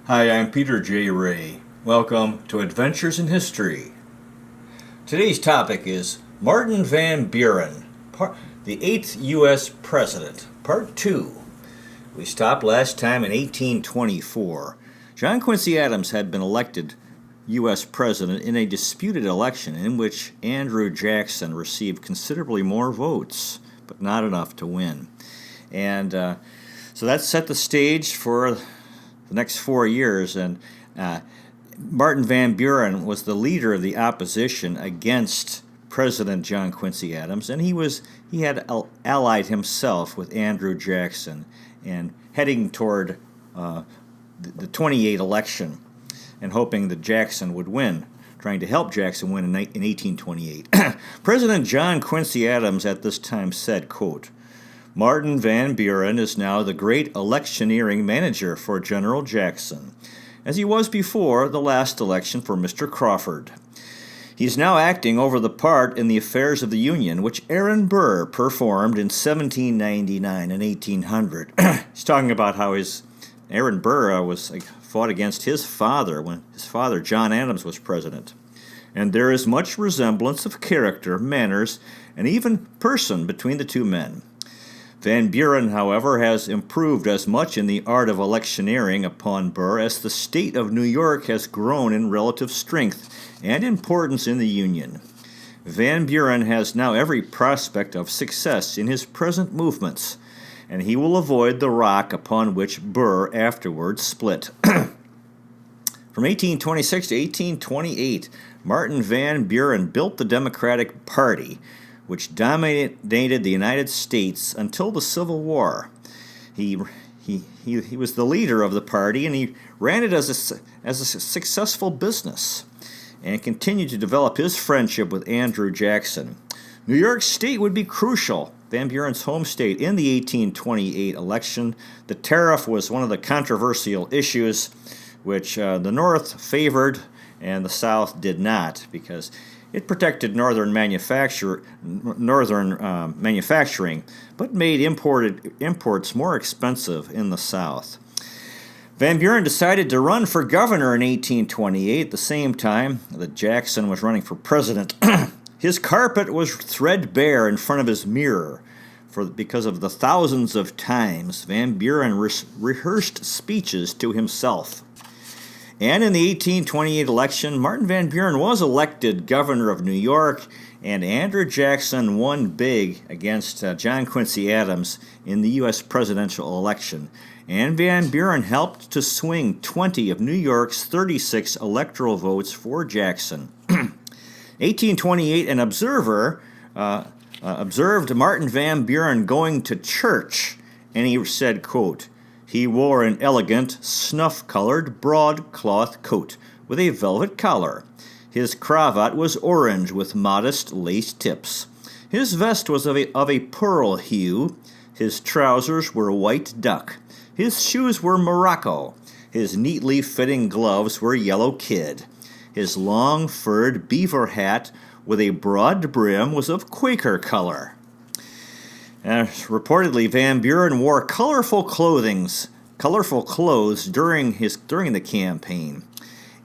Hi, I'm Peter J. Ray. Welcome to Adventures in History. Today's topic is Martin Van Buren, the 8th U.S. President, Part 2. We stopped last time in 1824. John Quincy Adams had been elected U.S. President in a disputed election in which Andrew Jackson received considerably more votes, but not enough to win. And so that set the stage for the next 4 years, and Martin Van Buren was the leader of the opposition against President John Quincy Adams, and he had allied himself with Andrew Jackson and heading toward the 28 election and hoping that Jackson would win, trying to help Jackson win in 1828. President John Quincy Adams at this time said, quote, "Martin Van Buren is now the great electioneering manager for General Jackson, as he was before the last election for Mr. Crawford. He is now acting over the part in the affairs of the Union which Aaron Burr performed in 1799 and 1800. He's talking about how Aaron Burr fought against his father when his father, John Adams, was president. And there is much resemblance of character, manners, and even person between the two men. Van Buren, however, has improved as much in the art of electioneering upon Burr as the state of New York has grown in relative strength and importance in the Union. Van Buren has now every prospect of success in his present movements, and he will avoid the rock upon which Burr afterwards split." From 1826 to 1828, Martin Van Buren built the Democratic Party, which dominated the United States until the Civil War. He was the leader of the party, and he ran it as a successful business, and continued to develop his friendship with Andrew Jackson. New York State would be crucial, Van Buren's home state, in the 1828 election. The tariff was one of the controversial issues, which the North favored and the South did not, because it protected northern manufacturing, but made imports more expensive in the South. Van Buren decided to run for governor in 1828, the same time that Jackson was running for president. His carpet was threadbare in front of his mirror, because of the thousands of times Van Buren rehearsed speeches to himself. And in the 1828 election, Martin Van Buren was elected governor of New York, and Andrew Jackson won big against John Quincy Adams in the U.S. presidential election. And Van Buren helped to swing 20 of New York's 36 electoral votes for Jackson. 1828, an observer observed Martin Van Buren going to church, and he said, quote, "He wore an elegant, snuff-colored broadcloth coat with a velvet collar. His cravat was orange with modest lace tips. His vest was of a pearl hue. His trousers were white duck. His shoes were morocco. His neatly fitting gloves were yellow kid. His long furred beaver hat with a broad brim was of Quaker color." Reportedly, Van Buren wore colorful clothes during the campaign,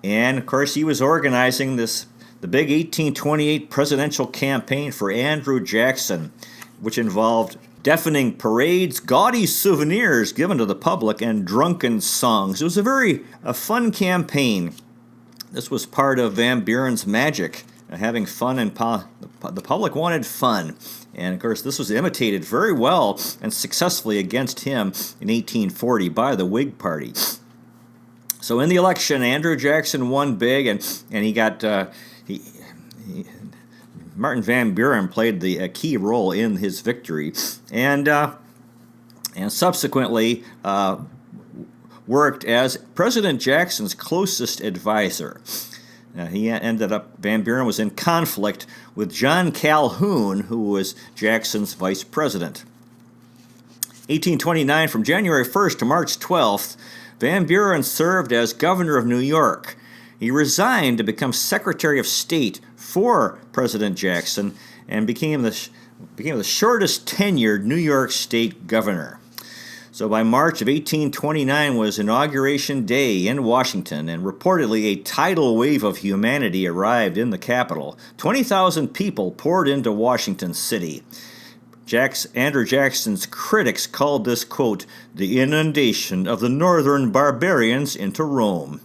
and of course he was organizing the big 1828 presidential campaign for Andrew Jackson, which involved deafening parades, gaudy souvenirs given to the public, and drunken songs. It was a fun campaign. This was part of Van Buren's magic, having fun, and the public wanted fun. And, of course, this was imitated very well and successfully against him in 1840 by the Whig Party. So in the election, Andrew Jackson won big, and he got Martin Van Buren played the key role in his victory, and subsequently worked as President Jackson's closest advisor. Van Buren was in conflict with John Calhoun, who was Jackson's vice president. 1829, from January 1st to March 12th, Van Buren served as governor of New York. He resigned to become Secretary of State for President Jackson and became the shortest tenured New York State governor. So by March of 1829 was Inauguration Day in Washington, and reportedly a tidal wave of humanity arrived in the capital. 20,000 people poured into Washington City. Andrew Jackson's critics called this, quote, the inundation of the northern barbarians into Rome.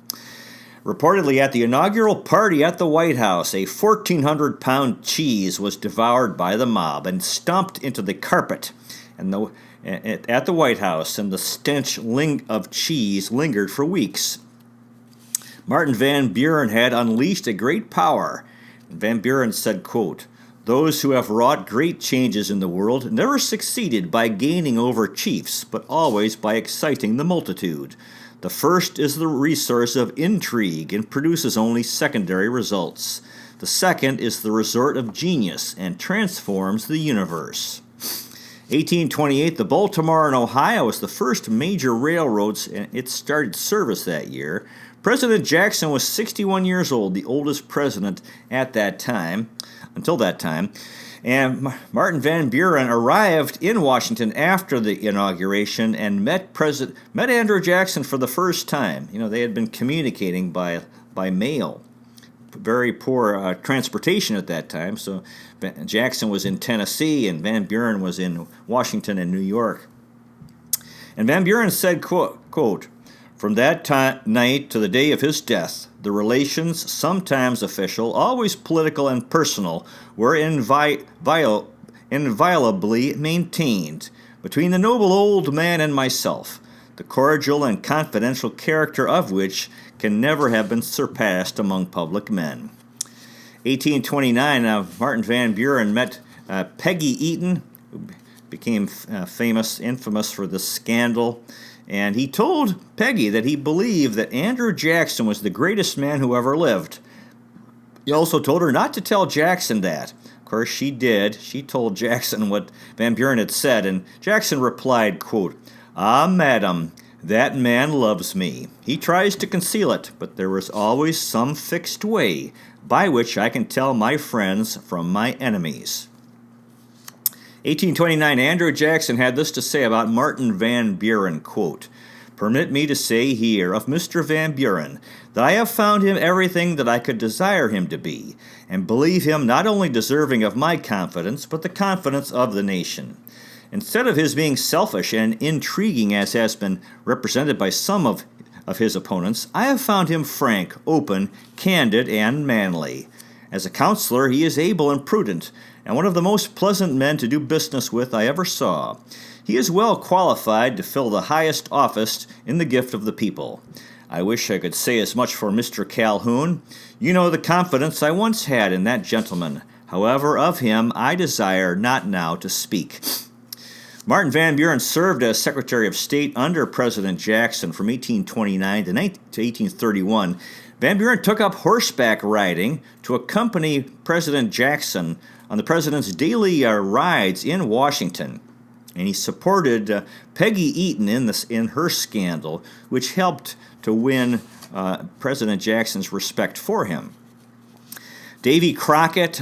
Reportedly at the inaugural party at the White House, a 1,400-pound cheese was devoured by the mob and stomped into the carpet at the White House, and the stench of cheese lingered for weeks. Martin Van Buren had unleashed a great power. Van Buren said, quote, those who have wrought great changes in the world never succeeded by gaining over chiefs, but always by exciting the multitude. The first is the resource of intrigue and produces only secondary results. The second is the resort of genius and transforms the universe. 1828, the Baltimore and Ohio was the first major railroads, and it started service that year. President Jackson was 61 years old, the oldest president at that time, until that time. And Martin Van Buren arrived in Washington after the inauguration and met Andrew Jackson for the first time. You know, they had been communicating by mail. Very poor transportation at that time, so Jackson was in Tennessee and Van Buren was in Washington and New York. And Van Buren said, quote, from that night to the day of his death, the relations, sometimes official, always political and personal, were inviolably maintained between the noble old man and myself, the cordial and confidential character of which can never have been surpassed among public men. 1829, Martin Van Buren met Peggy Eaton, who became infamous for this scandal, and he told Peggy that he believed that Andrew Jackson was the greatest man who ever lived. He also told her not to tell Jackson that. Of course, she did. She told Jackson what Van Buren had said, and Jackson replied, quote, ah, madam, that man loves me. He tries to conceal it, but there is always some fixed way by which I can tell my friends from my enemies. 1829, Andrew Jackson had this to say about Martin Van Buren, quote, permit me to say here of Mr. Van Buren that I have found him everything that I could desire him to be, and believe him not only deserving of my confidence, but the confidence of the nation. Instead of his being selfish and intriguing as has been represented by some of his opponents, I have found him frank, open, candid, and manly. As a counselor, he is able and prudent, and one of the most pleasant men to do business with I ever saw. He is well qualified to fill the highest office in the gift of the people. I wish I could say as much for Mr. Calhoun. You know the confidence I once had in that gentleman. However, of him I desire not now to speak. Martin Van Buren served as Secretary of State under President Jackson from 1829 to 1831. Van Buren took up horseback riding to accompany President Jackson on the president's daily rides in Washington, and he supported Peggy Eaton in her scandal, which helped to win President Jackson's respect for him. Davy Crockett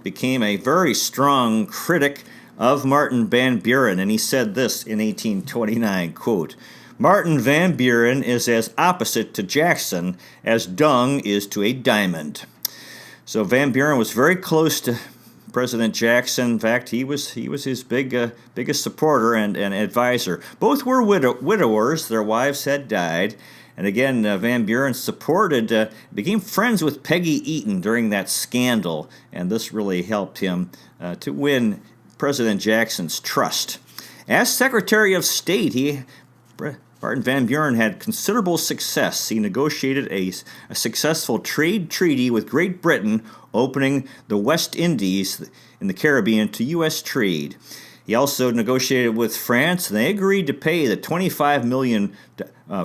became a very strong critic of Martin Van Buren, and he said this in 1829, quote, Martin Van Buren is as opposite to Jackson as dung is to a diamond. So Van Buren was very close to President Jackson. In fact, he was his biggest supporter and advisor. Both were widowers. Their wives had died. And again, Van Buren became friends with Peggy Eaton during that scandal, and this really helped him to win President Jackson's trust. As Secretary of State, Martin Van Buren had considerable success. He negotiated a successful trade treaty with Great Britain, opening the West Indies in the Caribbean to U.S. trade. He also negotiated with France, and they agreed to pay the 25 million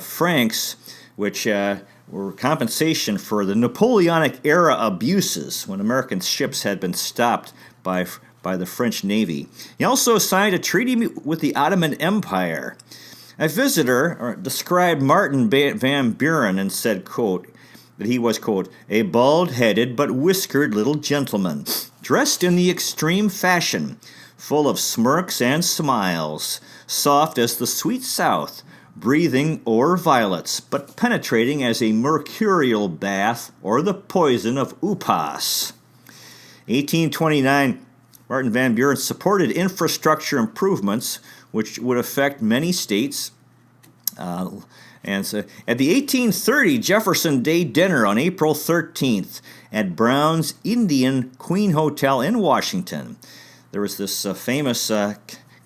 francs, which were compensation for the Napoleonic-era abuses when American ships had been stopped by the French Navy. He also signed a treaty with the Ottoman Empire. A visitor described Martin Van Buren and said, quote, that he was, quote, a bald-headed but whiskered little gentleman, dressed in the extreme fashion, full of smirks and smiles, soft as the sweet south, breathing o'er violets, but penetrating as a mercurial bath or the poison of upas. 1829, Martin Van Buren supported infrastructure improvements which would affect many states. And so at the 1830 Jefferson Day dinner on April 13th at Brown's Indian Queen Hotel in Washington, there was this famous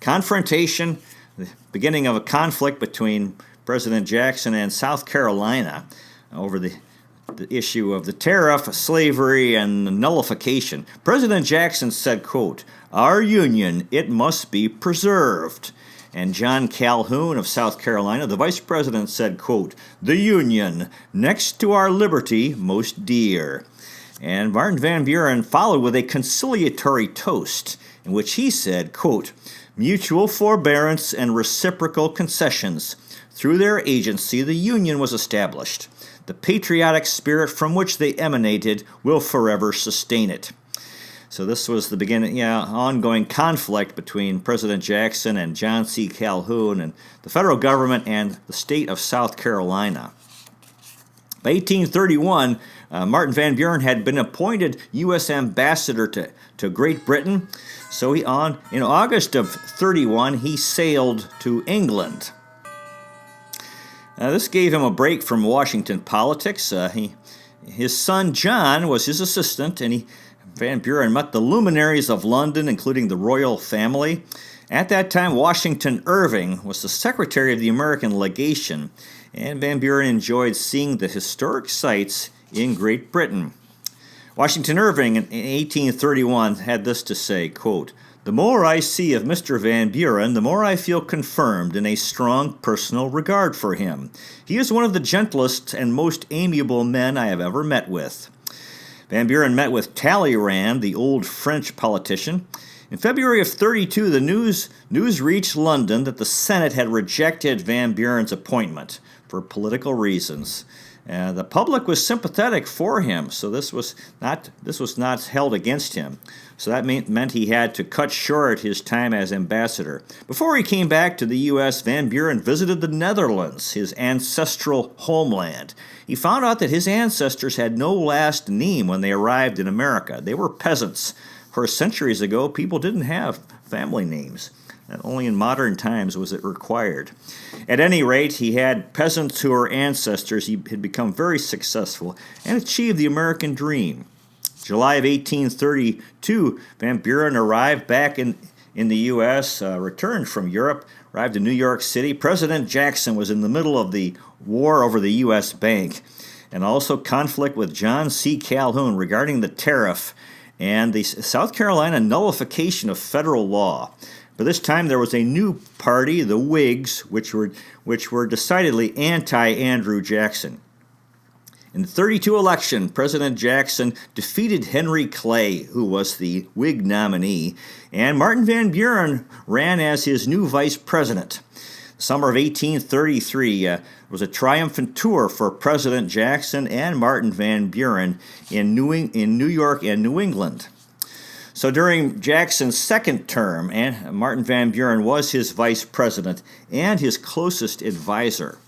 confrontation, the beginning of a conflict between President Jackson and South Carolina over the issue of the tariff, slavery, and the nullification. President Jackson said, quote, "Our Union, it must be preserved." And John Calhoun of South Carolina, the vice president, said, quote, "The Union, next to our liberty, most dear." And Martin Van Buren followed with a conciliatory toast in which he said, quote, "Mutual forbearance and reciprocal concessions. Through their agency, the Union was established. The patriotic spirit from which they emanated will forever sustain it." So this was the beginning, ongoing conflict between President Jackson and John C. Calhoun and the federal government and the state of South Carolina. By 1831, Martin Van Buren had been appointed U.S. ambassador to Great Britain. So in August of 31, he sailed to England. This gave him a break from Washington politics. His son John was his assistant, and Van Buren met the luminaries of London, including the royal family. At that time, Washington Irving was the secretary of the American legation, and Van Buren enjoyed seeing the historic sites in Great Britain. Washington Irving in 1831 had this to say, quote, "The more I see of Mr. Van Buren, the more I feel confirmed in a strong personal regard for him. He is one of the gentlest and most amiable men I have ever met with." Van Buren met with Talleyrand, the old French politician. In February of 32, the news reached London that the Senate had rejected Van Buren's appointment for political reasons. The public was sympathetic for him, so this was not held against him. So that meant he had to cut short his time as ambassador. Before he came back to the U.S., Van Buren visited the Netherlands, his ancestral homeland. He found out that his ancestors had no last name when they arrived in America. They were peasants. Of course, centuries ago, people didn't have family names. And only in modern times was it required. At any rate, he had peasants who were ancestors. He had become very successful and achieved the American dream. July of 1832, Van Buren arrived back in the U.S., returned from Europe, arrived in New York City. President Jackson was in the middle of the war over the U.S. Bank, and also conflict with John C. Calhoun regarding the tariff and the South Carolina nullification of federal law. But this time there was a new party, the Whigs, which were decidedly anti-Andrew Jackson. In the 32 election, President Jackson defeated Henry Clay, who was the Whig nominee, and Martin Van Buren ran as his new vice president. The summer of 1833 was a triumphant tour for President Jackson and Martin Van Buren in New York and New England. So during Jackson's second term, Martin Van Buren was his vice president and his closest advisor.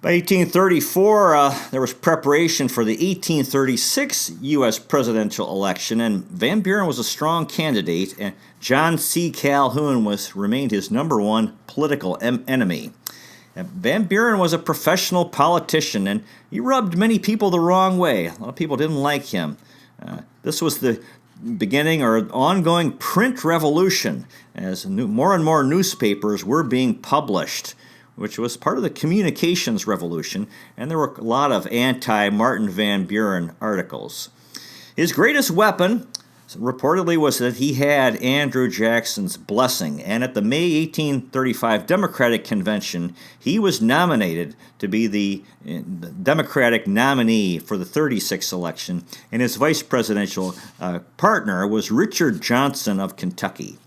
By 1834, there was preparation for the 1836 U.S. presidential election, and Van Buren was a strong candidate, and John C. Calhoun remained his number one political enemy. Van Buren was a professional politician, and he rubbed many people the wrong way. A lot of people didn't like him. This was the beginning or ongoing print revolution, as more and more newspapers were being published, which was part of the communications revolution, and there were a lot of anti-Martin Van Buren articles. His greatest weapon, reportedly, was that he had Andrew Jackson's blessing, and at the May 1835 Democratic Convention, he was nominated to be the Democratic nominee for the 36th election, and his vice presidential partner was Richard Johnson of Kentucky.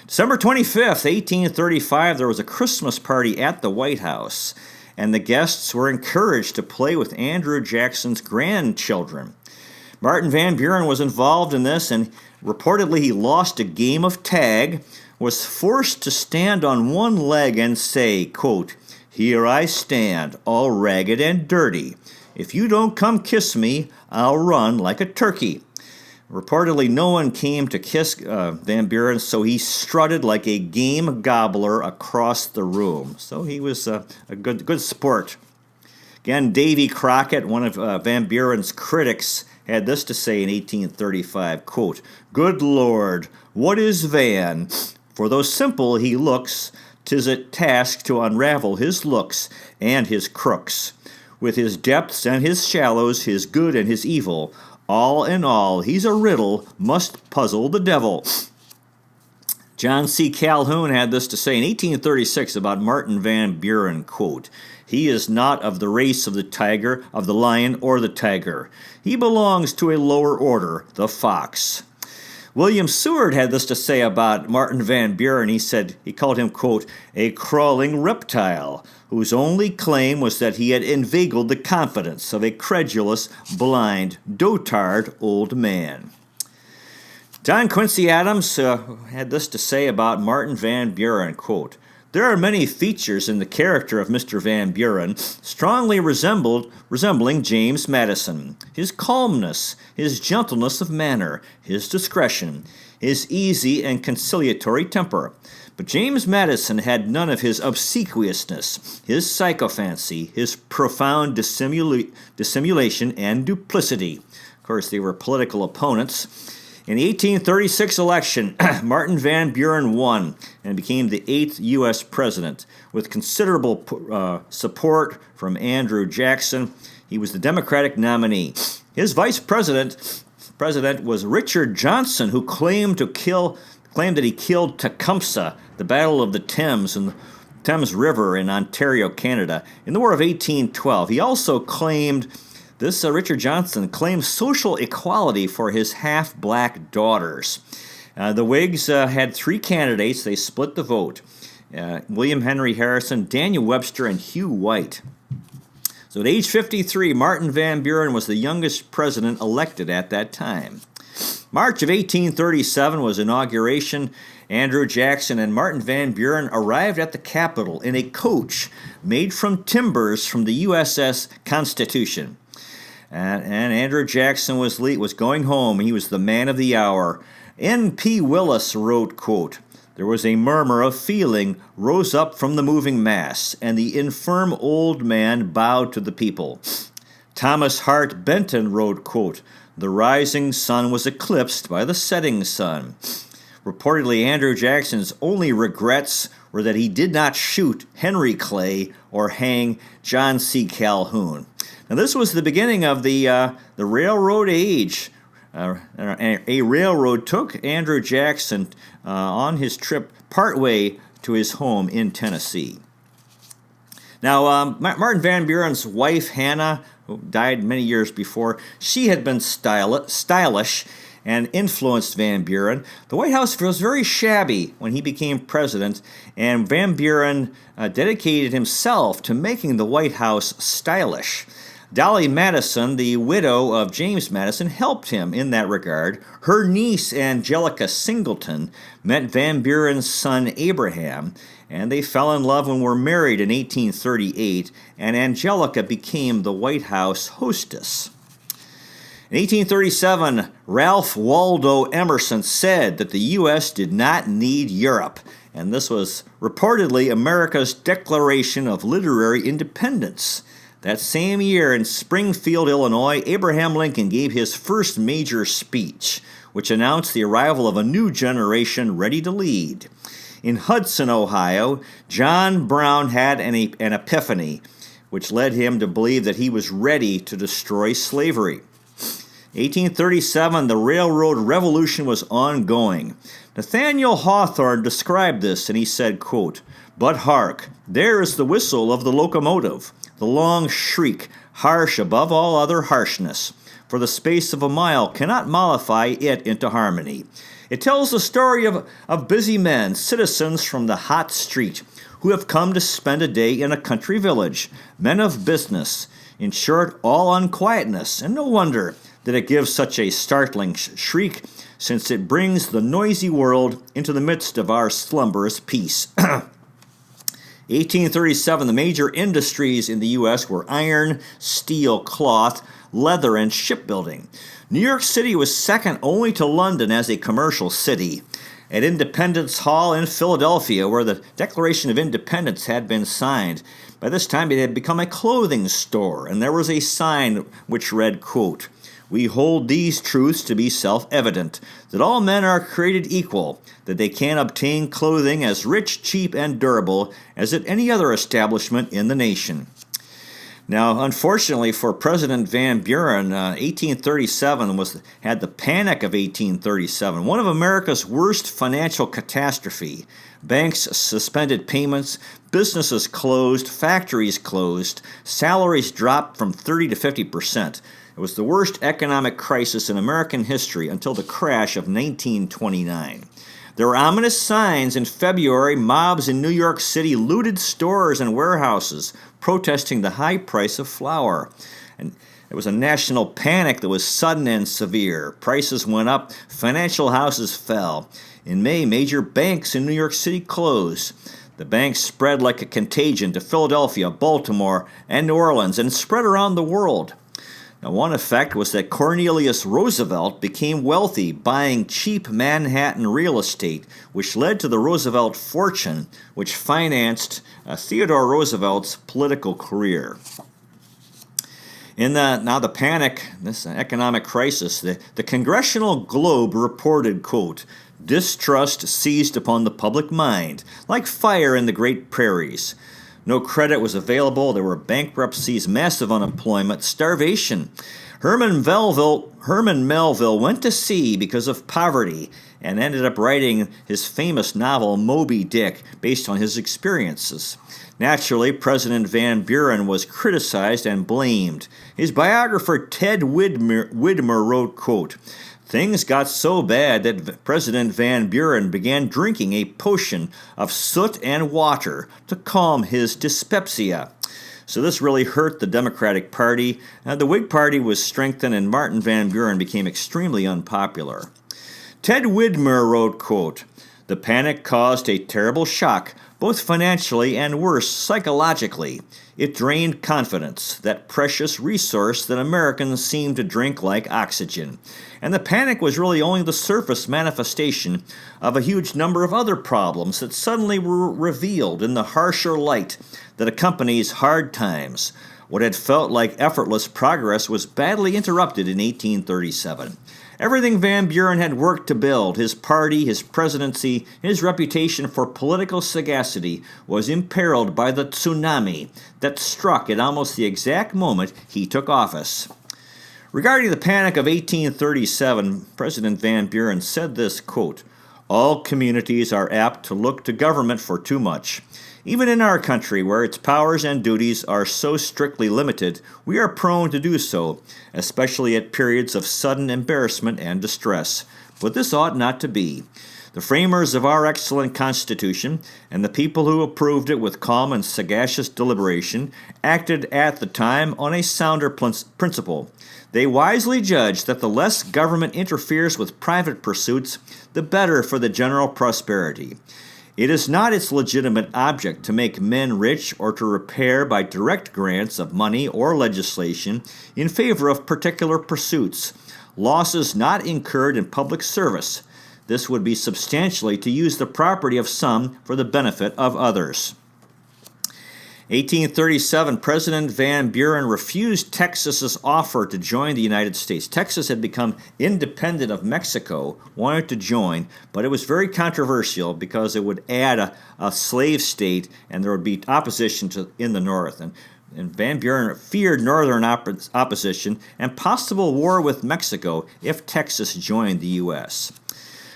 December 25th, 1835, there was a Christmas party at the White House, and the guests were encouraged to play with Andrew Jackson's grandchildren. Martin Van Buren was involved in this, and reportedly he lost a game of tag, was forced to stand on one leg and say, quote, "Here I stand, all ragged and dirty. If you don't come kiss me, I'll run like a turkey." Reportedly, no one came to kiss Van Buren, so he strutted like a game gobbler across the room. So he was a good sport. Again, Davy Crockett, one of Van Buren's critics, had this to say in 1835, quote, "Good Lord, what is Van? For though simple he looks, 'tis a task to unravel his looks and his crooks. With his depths and his shallows, his good and his evil, all in all, he's a riddle, must puzzle the devil." John C. Calhoun had this to say in 1836 about Martin Van Buren, quote, "He is not of the race of the tiger, of the lion, or the tiger. He belongs to a lower order, the fox." William Seward had this to say about Martin Van Buren. He called him, quote, "a crawling reptile, whose only claim was that he had inveigled the confidence of a credulous, blind, dotard old man." John Quincy Adams had this to say about Martin Van Buren, quote, "There are many features in the character of Mr. Van Buren strongly resembling James Madison. His calmness, his gentleness of manner, his discretion, his easy and conciliatory temper. But James Madison had none of his obsequiousness, his sycophancy, his profound dissimulation and duplicity." Of course, they were political opponents. In the 1836 election, Martin Van Buren won and became the 8th U.S. president with considerable support from Andrew Jackson. He was the Democratic nominee. His vice president was Richard Johnson, who claimed that he killed Tecumseh, the Battle of the Thames and the Thames River in Ontario, Canada, in the War of 1812. He also claimed Richard Johnson claimed social equality for his half-black daughters. The Whigs had 3 candidates. They split the vote. William Henry Harrison, Daniel Webster, and Hugh White. So at age 53, Martin Van Buren was the youngest president elected at that time. March of 1837 was inauguration. Andrew Jackson and Martin Van Buren arrived at the Capitol in a coach made from timbers from the USS Constitution. And Andrew Jackson was going home. He was the man of the hour. N.P. Willis wrote, quote, "There was a murmur of feeling rose up from the moving mass, and the infirm old man bowed to the people." Thomas Hart Benton wrote, quote, "The rising sun was eclipsed by the setting sun." Reportedly, Andrew Jackson's only regrets were that he did not shoot Henry Clay or hang John C. Calhoun. Now, this was the beginning of the railroad age. A railroad took Andrew Jackson on his trip partway to his home in Tennessee. Now, Martin Van Buren's wife, Hannah, who died many years before, she had been stylish and influenced Van Buren. The White House was very shabby when he became president, and Van Buren dedicated himself to making the White House stylish. Dolly Madison, the widow of James Madison, helped him in that regard. Her niece, Angelica Singleton, met Van Buren's son, Abraham, and they fell in love and were married in 1838, and Angelica became the White House hostess. In 1837, Ralph Waldo Emerson said that the U.S. did not need Europe, and this was reportedly America's declaration of literary independence. That same year in Springfield, Illinois, Abraham Lincoln gave his first major speech, which announced the arrival of a new generation ready to lead. In Hudson, Ohio, John Brown had an epiphany, which led him to believe that he was ready to destroy slavery. 1837, the railroad revolution was ongoing. Nathaniel Hawthorne described this, and he said, quote, "But hark, there is the whistle of the locomotive, the long shriek, harsh above all other harshness. For the space of a mile cannot mollify it into harmony. It tells the story of busy men, citizens from the hot street, who have come to spend a day in a country village, men of business, in short, all unquietness, and no wonder. that it gives such a startling shriek, since it brings the noisy world into the midst of our slumberous peace. 1837, the major industries in the U.S. were iron, steel, cloth, leather, and shipbuilding. New York City was second only to London as a commercial city. At Independence Hall in Philadelphia, where the Declaration of Independence had been signed, by this time it had become a clothing store, and there was a sign which read, quote, "We hold these truths to be self-evident, that all men are created equal, that they can obtain clothing as rich, cheap, and durable as at any other establishment in the nation." Now, unfortunately for President Van Buren, 1837 had the Panic of 1837, one of America's worst financial catastrophe. Banks suspended payments, businesses closed, factories closed, salaries dropped from 30 to 50%. It was the worst economic crisis in American history until the crash of 1929. There were ominous signs. In February, mobs in New York City looted stores and warehouses, protesting the high price of flour. And it was a national panic that was sudden and severe. Prices went up, financial houses fell. In May, major banks in New York City closed. The banks spread like a contagion to Philadelphia, Baltimore, and New Orleans, and spread around the world. Now, one effect was that Cornelius Roosevelt became wealthy, buying cheap Manhattan real estate, which led to the Roosevelt fortune, which financed Theodore Roosevelt's political career. In the panic, this economic crisis, the Congressional Globe reported, quote, "Distrust seized upon the public mind, like fire in the great prairies. No credit was available. There were bankruptcies, massive unemployment, starvation. Herman Melville went to sea because of poverty and ended up writing his famous novel Moby Dick based on his experiences. Naturally, President Van Buren was criticized and blamed. His biographer Ted Widmer wrote, quote, "Things got so bad that President Van Buren began drinking a potion of soot and water to calm his dyspepsia." So this really hurt the Democratic Party. The Whig Party was strengthened, and Martin Van Buren became extremely unpopular. Ted Widmer wrote, quote, "The panic caused a terrible shock, both financially and worse, psychologically. It drained confidence, that precious resource that Americans seem to drink like oxygen. And the panic was really only the surface manifestation of a huge number of other problems that suddenly were revealed in the harsher light that accompanies hard times. What had felt like effortless progress was badly interrupted in 1837. Everything Van Buren had worked to build, his party, his presidency, his reputation for political sagacity, was imperiled by the tsunami that struck at almost the exact moment he took office." Regarding the Panic of 1837, President Van Buren said this, quote, "All communities are apt to look to government for too much. Even in our country, where its powers and duties are so strictly limited, we are prone to do so, especially at periods of sudden embarrassment and distress. But this ought not to be. The framers of our excellent Constitution, and the people who approved it with calm and sagacious deliberation, acted at the time on a sounder principle. They wisely judged that the less government interferes with private pursuits, the better for the general prosperity. It is not its legitimate object to make men rich or to repair by direct grants of money or legislation in favor of particular pursuits, losses not incurred in public service. This would be substantially to use the property of some for the benefit of others." 1837, President Van Buren refused Texas's offer to join the United States. Texas had become independent of Mexico, wanted to join, but it was very controversial because it would add a slave state, and there would be opposition in the north. And Van Buren feared northern opposition and possible war with Mexico if Texas joined the U.S.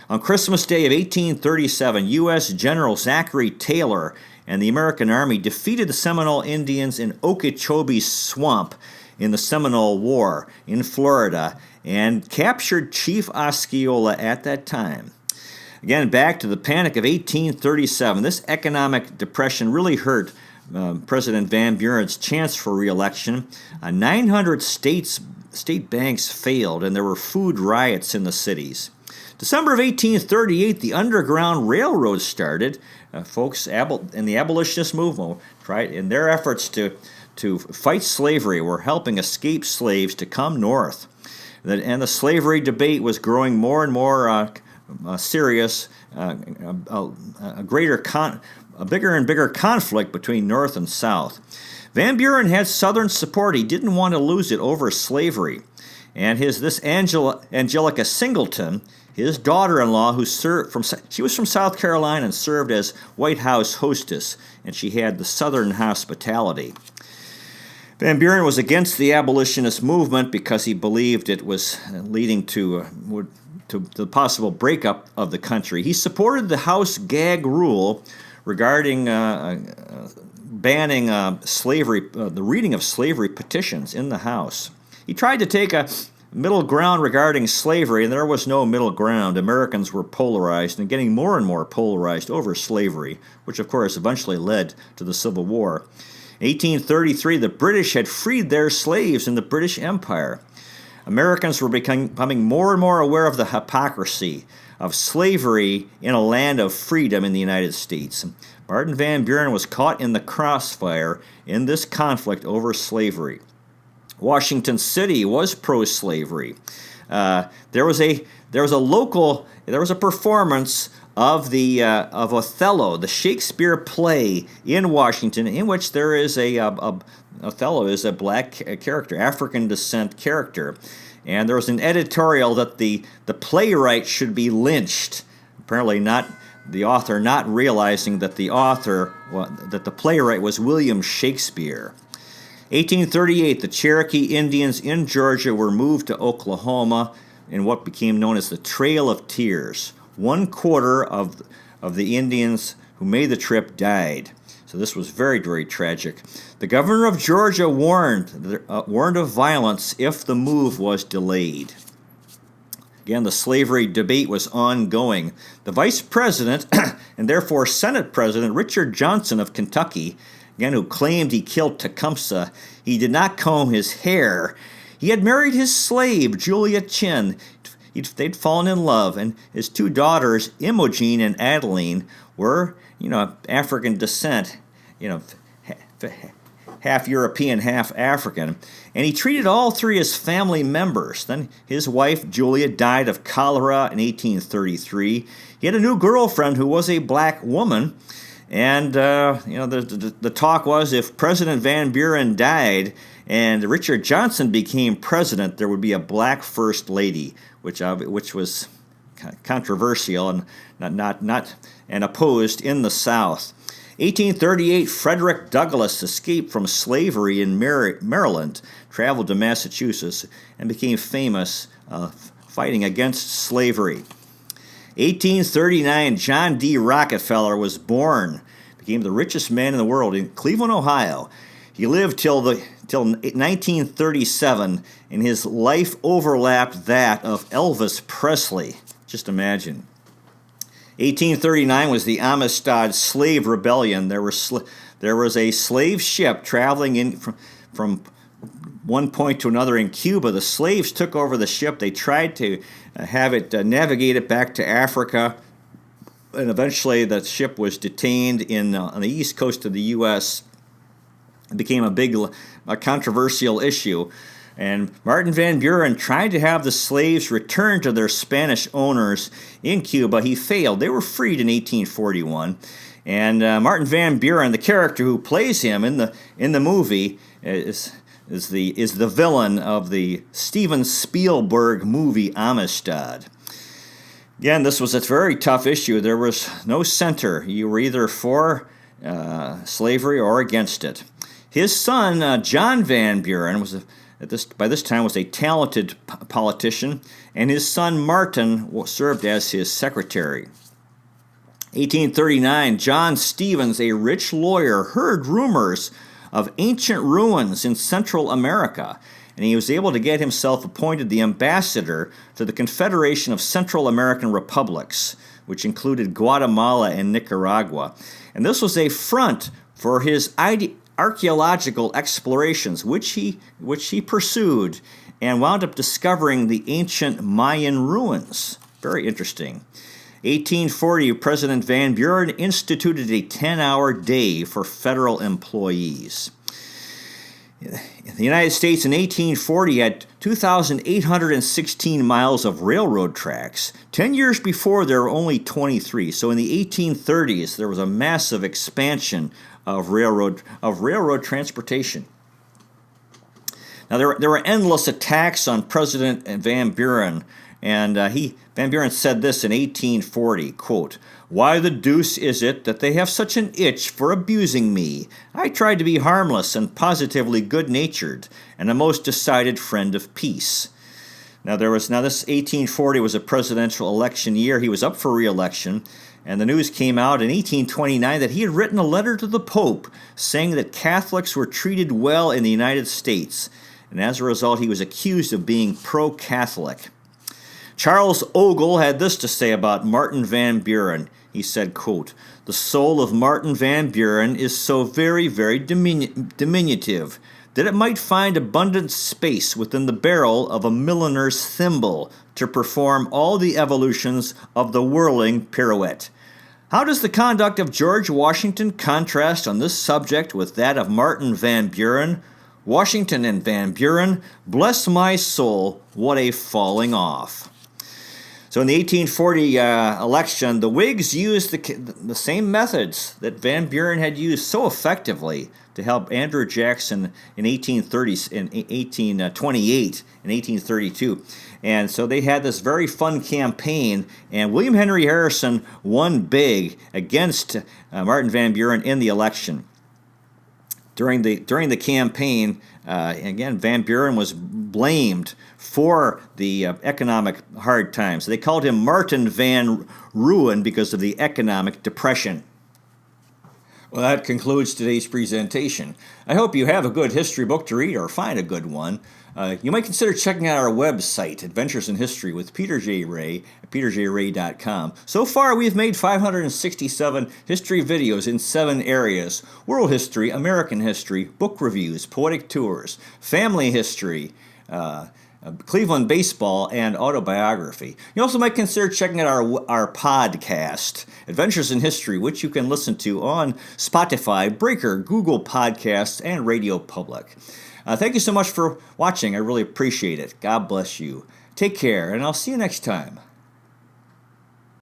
On Christmas Day of 1837, U.S. General Zachary Taylor and the American Army defeated the Seminole Indians in Okeechobee Swamp in the Seminole War in Florida and captured Chief Osceola at that time. Again, back to the Panic of 1837. This economic depression really hurt President Van Buren's chance for re-election. 900 states state banks failed, and there were food riots in the cities. December of 1838, the Underground Railroad started. Folks in the abolitionist movement tried, in their efforts to fight slavery, were helping escaped slaves to come north. And the slavery debate was growing more and more serious, a bigger and bigger conflict between North and South. Van Buren had Southern support. He didn't want to lose it over slavery. And this Angelica Singleton, his daughter-in-law, she was from South Carolina and served as White House hostess, and she had the Southern hospitality. Van Buren was against the abolitionist movement because he believed it was leading to the possible breakup of the country. He supported the House gag rule regarding banning slavery, the reading of slavery petitions in the House. He tried to take a middle ground regarding slavery, and there was no middle ground. Americans were polarized and getting more and more polarized over slavery, which of course eventually led to the Civil War. In 1833, the British had freed their slaves in the British Empire. Americans were becoming more and more aware of the hypocrisy of slavery in a land of freedom in the United States. Martin Van Buren was caught in the crossfire in this conflict over slavery. Washington City was pro-slavery. There was a performance of Othello, the Shakespeare play in Washington, in which there is Othello is a black character, African descent character, and there was an editorial that the playwright should be lynched. Apparently, the author not realizing that that the playwright was William Shakespeare. 1838, the Cherokee Indians in Georgia were moved to Oklahoma in what became known as the Trail of Tears. 1/4 of the Indians who made the trip died. So this was very, very tragic. The governor of Georgia warned of violence if the move was delayed. Again, the slavery debate was ongoing. The vice president, and therefore Senate President Richard Johnson of Kentucky, again, who claimed he killed Tecumseh, he did not comb his hair. He had married his slave, Julia Chin. They'd fallen in love, and his 2 daughters, Imogen and Adeline, were, African descent, half European, half African. And he treated all 3 as family members. Then his wife, Julia, died of cholera in 1833. He had a new girlfriend who was a black woman. And, the talk was if President Van Buren died and Richard Johnson became president, there would be a black first lady, which was controversial and not opposed in the South. 1838, Frederick Douglass escaped from slavery in Maryland, traveled to Massachusetts, and became famous fighting against slavery. 1839, John D. Rockefeller was born, became the richest man in the world in Cleveland, Ohio. He lived till 1937, and his life overlapped that of Elvis Presley. Just imagine. 1839 was the Amistad Slave Rebellion. There was a slave ship traveling in from one point to another in Cuba. The slaves took over the ship. They tried to have it navigate it back to Africa, and eventually the ship was detained on the east coast of the U.S. It became a controversial issue, and Martin Van Buren tried to have the slaves returned to their Spanish owners in Cuba. He failed. They were freed in 1841, and Martin Van Buren, the character who plays him in the movie, is the villain of the Steven Spielberg movie Amistad. Again, this was a very tough issue. There was no center. You were either for slavery or against it. His son, John Van Buren, by this time was a talented politician, and his son Martin served as his secretary. 1839, John Stevens, a rich lawyer, heard rumors of ancient ruins in Central America, and he was able to get himself appointed the ambassador to the Confederation of Central American Republics, which included Guatemala and Nicaragua. And this was a front for his archaeological explorations, which he pursued and wound up discovering the ancient Mayan ruins. Very interesting. 1840, President Van Buren instituted a 10-hour day for federal employees. The United States in 1840 had 2,816 miles of railroad tracks. 10 years before, there were only 23. So in the 1830s, there was a massive expansion of railroad transportation. Now, there were endless attacks on President Van Buren, and Van Buren said this in 1840, quote, "Why the deuce is it that they have such an itch for abusing me? I tried to be harmless and positively good-natured, and a most decided friend of peace." Now this 1840 was a presidential election year. He was up for re-election, and the news came out in 1829 that he had written a letter to the Pope saying that Catholics were treated well in the United States, and as a result, he was accused of being pro-Catholic. Charles Ogle had this to say about Martin Van Buren. He said, quote, "The soul of Martin Van Buren is so very, very diminutive that it might find abundant space within the barrel of a milliner's thimble to perform all the evolutions of the whirling pirouette. How does the conduct of George Washington contrast on this subject with that of Martin Van Buren? Washington and Van Buren, bless my soul, what a falling off." So in the 1840 election, the Whigs used the same methods that Van Buren had used so effectively to help Andrew Jackson in 1828 and 1832. And so they had this very fun campaign, and William Henry Harrison won big against Martin Van Buren in the election. During the campaign, again, Van Buren was blamed for the economic hard times. They called him Martin Van Ruin because of the economic depression. Well, that concludes today's presentation. I hope you have a good history book to read or find a good one. You might consider checking out our website, Adventures in History with Peter J. Ray at peterjray.com. So far, we've made 567 history videos in 7 areas: world history, American history, book reviews, poetic tours, family history, Cleveland baseball, and autobiography. You also might consider checking out our podcast, Adventures in History, which you can listen to on Spotify, Breaker, Google Podcasts, and Radio Public. Thank you so much for watching. I really appreciate it. God bless you. Take care, and I'll see you next time.